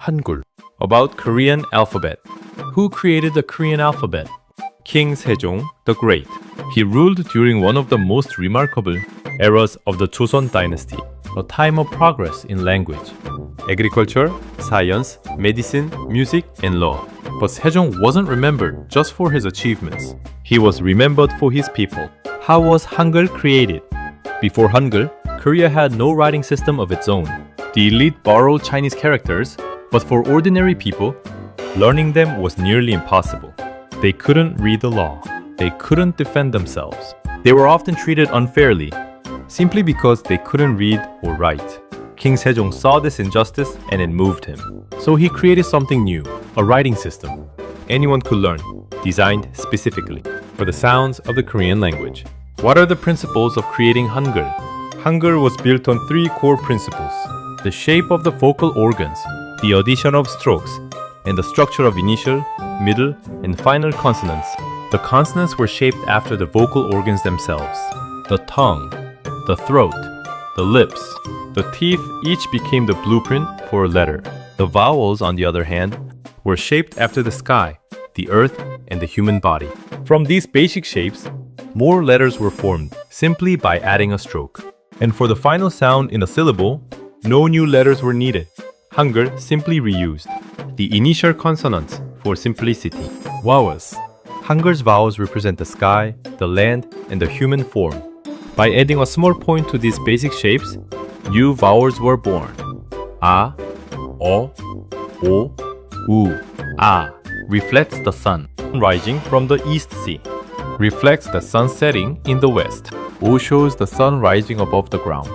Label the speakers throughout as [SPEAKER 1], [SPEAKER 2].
[SPEAKER 1] Hangeul. About Korean alphabet. Who created the Korean alphabet? King Sejong the Great. He ruled during one of the most remarkable eras of the Joseon dynasty, a time of progress in language, agriculture, science, medicine, music, and law. But Sejong wasn't remembered just for his achievements. He was remembered for his people. How was Hangul created? Before Hangul, Korea had no writing system of its own. The elite borrowed Chinese characters, but for ordinary people, learning them was nearly impossible. They couldn't read the law. They couldn't defend themselves. They were often treated unfairly, simply because they couldn't read or write. King Sejong saw this injustice and it moved him. So he created something new, a writing system anyone could learn, designed specifically for the sounds of the Korean language. What are the principles of creating Hangul? Hangul was built on three core principles: the shape of the vocal organs, the addition of strokes, and the structure of initial, middle, and final consonants. The consonants were shaped after the vocal organs themselves. The tongue, the throat, the lips, the teeth each became the blueprint for a letter. The vowels, on the other hand, were shaped after the sky, the earth, and the human body. From these basic shapes, more letters were formed simply by adding a stroke. And for the final sound in a syllable, no new letters were needed. Hangul simply reused the initial consonants for simplicity. Vowels. Hangul's vowels represent the sky, the land, and the human form. By adding a small point to these basic shapes, new vowels were born. A, O, O, U. A reflects the sun rising from the east sea, reflects the sun setting in the west. O shows the sun rising above the ground,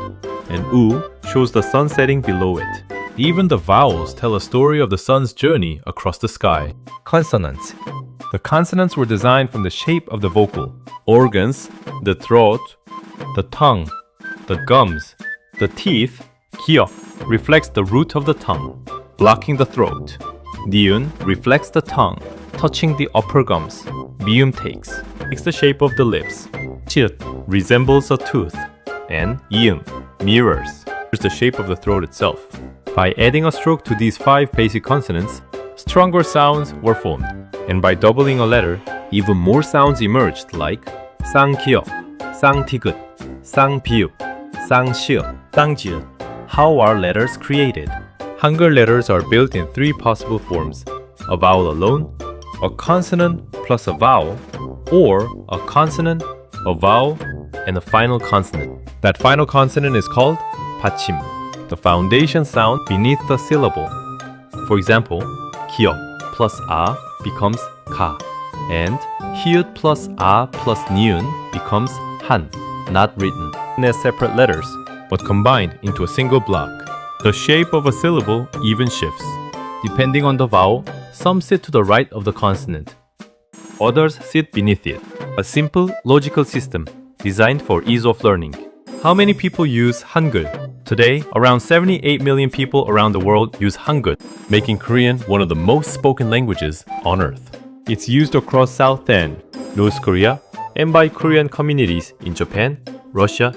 [SPEAKER 1] and U shows the sun setting below it. Even the vowels tell a story of the sun's journey across the sky. Consonants. The consonants were designed from the shape of the vocal organs, the throat, the tongue, the gums, the teeth. Kiok reflects the root of the tongue, blocking the throat. Niun reflects the tongue, touching the upper gums. Mium takes the shape of the lips. Chiut resembles a tooth. And ium mirrors the shape of the throat itself. By adding a stroke to these five basic consonants, stronger sounds were formed. And by doubling a letter, even more sounds emerged like 쌍기역, 쌍티귿, 쌍비읍, 쌍시읍, 쌍지읒. How are letters created? Hangul letters are built in three possible forms: a vowel alone, a consonant plus a vowel, or a consonant, a vowel, and a final consonant. That final consonant is called 받침, the foundation sound beneath the syllable. For example, 기역 plus a becomes 가, and 히읗 plus a plus 니은 becomes 한, not written as separate letters, but combined into a single block. The shape of a syllable even shifts. Depending on the vowel, some sit to the right of the consonant, others sit beneath it. A simple, logical system designed for ease of learning. How many people use Hangul? Today, around 78 million people around the world use Hangul, making Korean one of the most spoken languages on earth. It's used across South and North Korea and by Korean communities in Japan, Russia,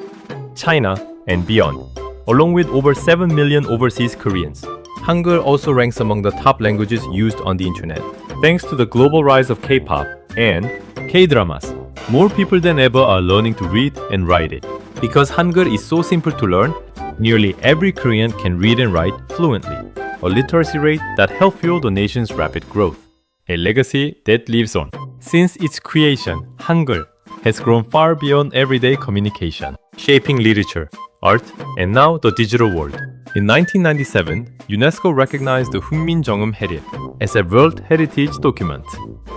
[SPEAKER 1] China, and beyond, along with over 7 million overseas Koreans. Hangul also ranks among the top languages used on the internet. Thanks to the global rise of K-pop and K-dramas, more people than ever are learning to read and write it. Because Hangul is so simple to learn, nearly every Korean can read and write fluently, a literacy rate that helped fuel the nation's rapid growth. A legacy that lives on. Since its creation, Hangul has grown far beyond everyday communication, shaping literature, art, and now the digital world. In 1997, UNESCO recognized the 훈민정음 해릴 as a World Heritage Document.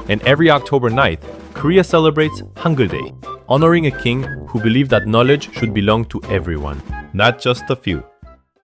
[SPEAKER 1] And every October 9th, Korea celebrates Hangul Day, honoring a king who believed that knowledge should belong to everyone, not just a few.